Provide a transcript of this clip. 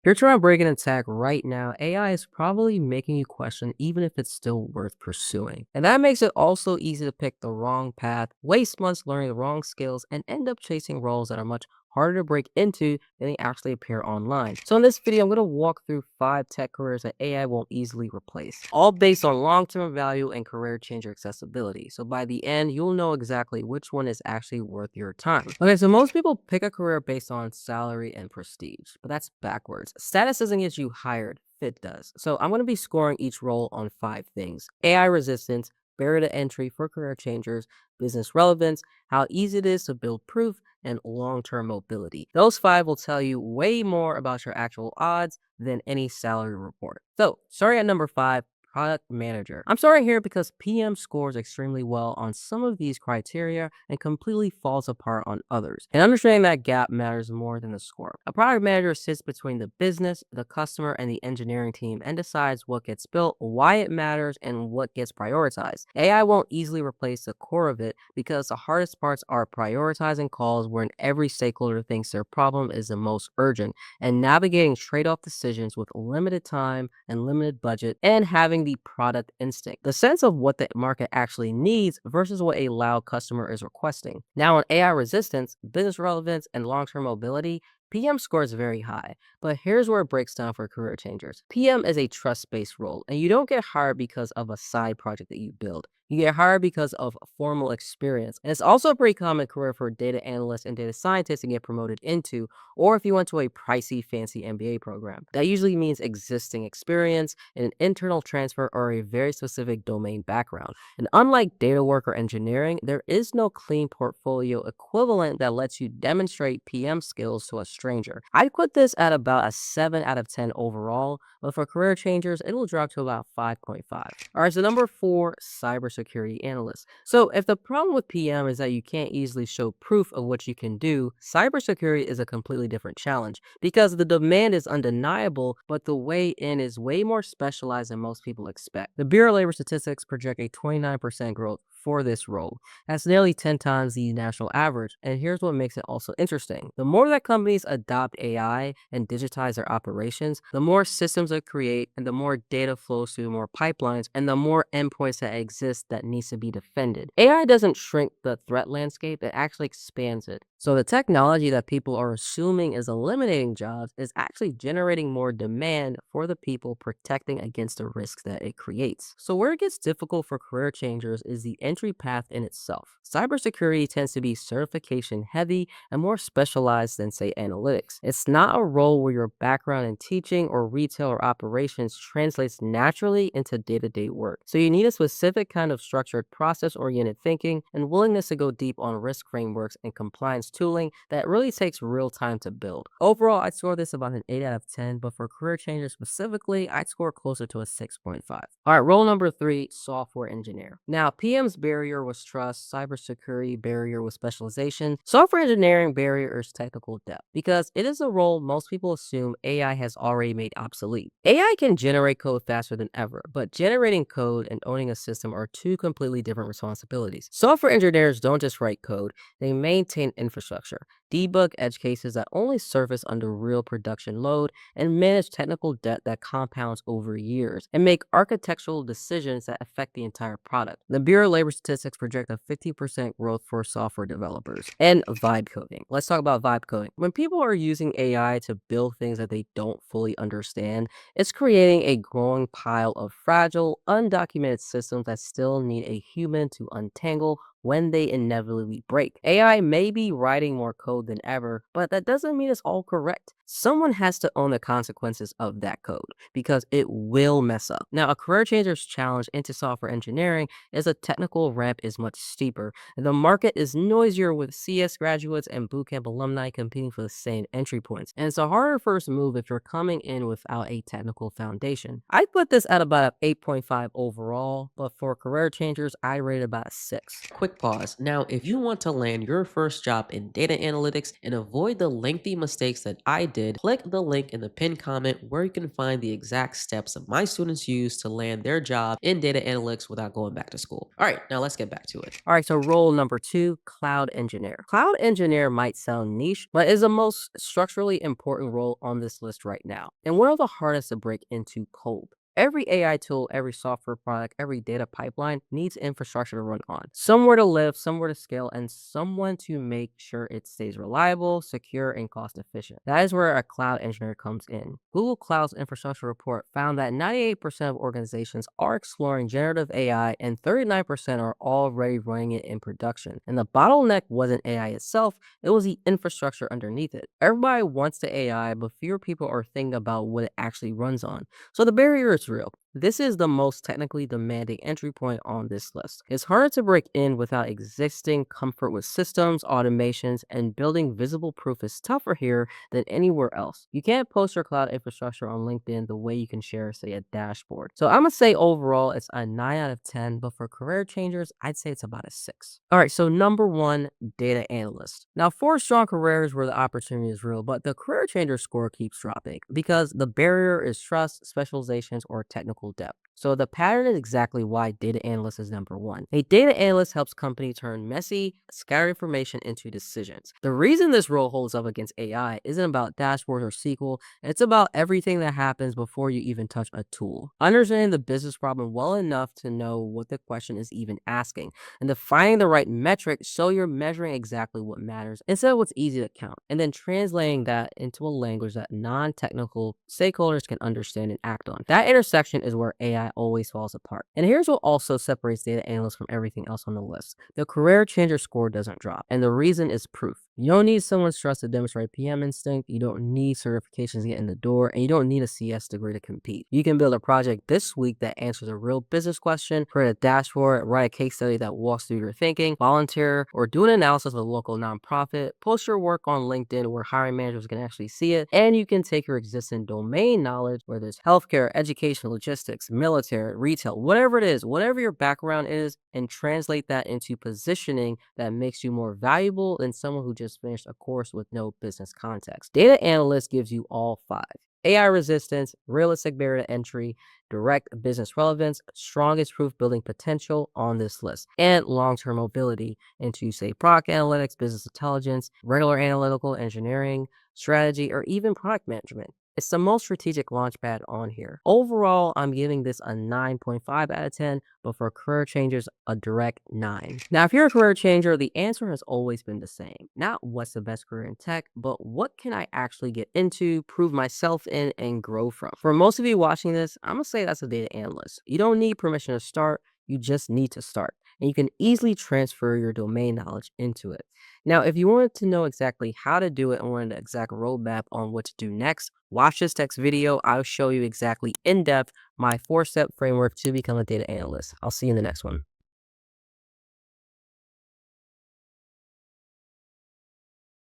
If you're trying to break an attack right now, AI is probably making you question even if it's still worth pursuing. And that makes it also easy to pick the wrong path, waste months learning the wrong skills, and end up chasing roles that are much harder to break into than they actually appear online. So in this video, I'm going to walk through 5 tech careers that AI won't easily replace, all based on long-term value and career changer accessibility. So by the end, you'll know exactly which one is actually worth your time. Okay, so most people pick a career based on salary and prestige, but that's backwards. Status doesn't get you hired, fit does. So I'm going to be scoring each role on 5 things: AI resistance, barrier to entry for career changers, business relevance, how easy it is to build proof, and long term mobility. Those 5 will tell you way more about your actual odds than any salary report. So, starting at number 5, product manager. I'm starting here because PM scores extremely well on some of these criteria and completely falls apart on others. And understanding that gap matters more than the score. A product manager sits between the business, the customer, and the engineering team and decides what gets built, why it matters, and what gets prioritized. AI won't easily replace the core of it because the hardest parts are prioritizing calls when every stakeholder thinks their problem is the most urgent, and navigating trade-off decisions with limited time and limited budget, and having the product instinct, the sense of what the market actually needs versus what a loud customer is requesting. Now, on AI resistance, business relevance, and long-term mobility, PM scores very high, but here's where it breaks down for career changers. PM is a trust-based role, and you don't get hired because of a side project that you build. You get hired because of formal experience. And it's also a pretty common career for data analysts and data scientists to get promoted into, or if you went to a pricey, fancy MBA program. That usually means existing experience, an internal transfer, or a very specific domain background. And unlike data work or engineering, there is no clean portfolio equivalent that lets you demonstrate PM skills to a stranger. I'd put this at about a 7 out of 10 overall, but for career changers, it will drop to about 5.5. All right, so number 4, cybersecurity analyst. So if the problem with PM is that you can't easily show proof of what you can do, cybersecurity is a completely different challenge because the demand is undeniable, but the way in is way more specialized than most people expect. The Bureau of Labor Statistics project a 29% growth for this role. That's nearly 10 times the national average. And here's what makes it also interesting. The more that companies adopt AI and digitize their operations, the more systems they create and the more data flows through more pipelines and the more endpoints that exist that needs to be defended. AI doesn't shrink the threat landscape, it actually expands it. So the technology that people are assuming is eliminating jobs is actually generating more demand for the people protecting against the risks that it creates. So where it gets difficult for career changers is the entry path in itself. Cybersecurity tends to be certification heavy and more specialized than, say, analytics. It's not a role where your background in teaching or retail or operations translates naturally into day-to-day work. So you need a specific kind of structured process-oriented thinking and willingness to go deep on risk frameworks and compliance tooling that really takes real time to build. Overall, I'd score this about an 8 out of 10, but for career changers specifically, I'd score closer to a 6.5. All right, role number 3, software engineer. Now, PM's barrier was trust, cybersecurity barrier was specialization, software engineering barrier is technical depth, because it is a role most people assume AI has already made obsolete. AI can generate code faster than ever, but generating code and owning a system are 2 completely different responsibilities. Software engineers don't just write code, they maintain infrastructure, debug edge cases that only surface under real production load, and manage technical debt that compounds over years, and make architectural decisions that affect the entire product. The Bureau of Labor Statistics project a 50% growth for software developers. And vibe coding. Let's talk about vibe coding. When people are using AI to build things that they don't fully understand, it's creating a growing pile of fragile, undocumented systems that still need a human to untangle when they inevitably break. AI may be writing more code than ever, but that doesn't mean it's all correct. Someone has to own the consequences of that code because it will mess up. Now, a career changer's challenge into software engineering is a technical ramp is much steeper. And the market is noisier with CS graduates and bootcamp alumni competing for the same entry points. And it's a harder first move if you're coming in without a technical foundation. I put this at about an 8.5 overall, but for career changers, I rate it about a 6. Quick pause. Now, if you want to land your first job in data analytics, analytics and avoid the lengthy mistakes that I did, click the link in the pinned comment where you can find the exact steps that my students use to land their job in data analytics without going back to school. All right, now let's get back to it. All right, so role number two, cloud engineer. Cloud engineer might sound niche, but is the most structurally important role on this list right now, and one of the hardest to break into cold. Every AI tool, every software product, every data pipeline needs infrastructure to run on. Somewhere to live, somewhere to scale, and someone to make sure it stays reliable, secure, and cost efficient. That is where a cloud engineer comes in. Google Cloud's infrastructure report found that 98% of organizations are exploring generative AI and 39% are already running it in production. And the bottleneck wasn't AI itself, it was the infrastructure underneath it. Everybody wants the AI, but fewer people are thinking about what it actually runs on. So the barrier is real. This is the most technically demanding entry point on this list. It's harder to break in without existing comfort with systems, automations, and building visible proof is tougher here than anywhere else. You can't post your cloud infrastructure on LinkedIn the way you can share, say, a dashboard. So I'm gonna say overall it's a 9 out of 10, but for career changers, I'd say it's about a 6. All right, so number one, data analyst. Now, 4 strong careers where the opportunity is real, but the career changer score keeps dropping because the barrier is trust, specializations, or technical depth. So the pattern is exactly why data analyst is number one. A data analyst helps companies turn messy, scattered information into decisions. The reason this role holds up against AI isn't about dashboards or SQL, it's about everything that happens before you even touch a tool. Understanding the business problem well enough to know what the question is even asking, and defining the right metric so you're measuring exactly what matters instead of what's easy to count, and then translating that into a language that non-technical stakeholders can understand and act on. That intersection is where AI always falls apart. And here's what also separates data analysts from everything else on the list. The career changer score doesn't drop, and the reason is proof. You don't need someone's trust to demonstrate PM instinct, you don't need certifications to get in the door, and you don't need a CS degree to compete. You can build a project this week that answers a real business question, create a dashboard, write a case study that walks through your thinking, volunteer, or do an analysis of a local nonprofit, post your work on LinkedIn where hiring managers can actually see it, and you can take your existing domain knowledge, whether it's healthcare, education, logistics, military, retail, whatever it is, whatever your background is, and translate that into positioning that makes you more valuable than someone who just finished a course with no business context. Data analyst gives you all five. AI resistance, realistic barrier to entry, direct business relevance, strongest proof building potential on this list, and long term mobility into, say, product analytics, business intelligence, regular analytical engineering, strategy, or even product management. It's the most strategic launchpad on here. Overall, I'm giving this a 9.5 out of 10, but for career changers, a direct 9. Now, if you're a career changer, the answer has always been the same. Not what's the best career in tech, but what can I actually get into, prove myself in, and grow from. For most of you watching this, I'm gonna say that's a data analyst. You don't need permission to start, you just need to start. And you can easily transfer your domain knowledge into it. Now, if you wanted to know exactly how to do it and wanted the exact roadmap on what to do next, watch this next video. I'll show you exactly in depth my 4-step framework to become a data analyst. I'll see you in the next one.